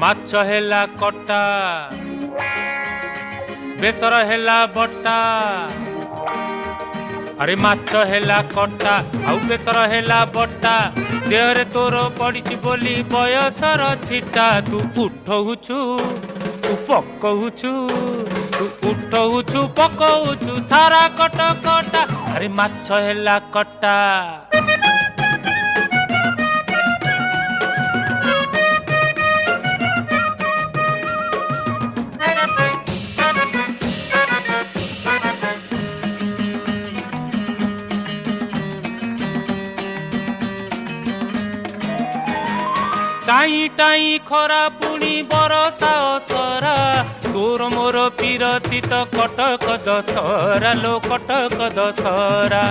ମାଛ ହେଲା କଟା ବେସର ହେଲା ବଟା अरे माछ हेला कटा आउ बेसर हेला बटा देहरे तोर पड़ी बोली बयसर छिटा तू उठौछु तू पकौछु तू उठौछु पकौछु सारा कट कटा अरे माछ हेला कटा टाई टाई खरा पुणी बरसा असरा तोर मोर पीरती तो कटक दशहरा लो कटक दशहरा।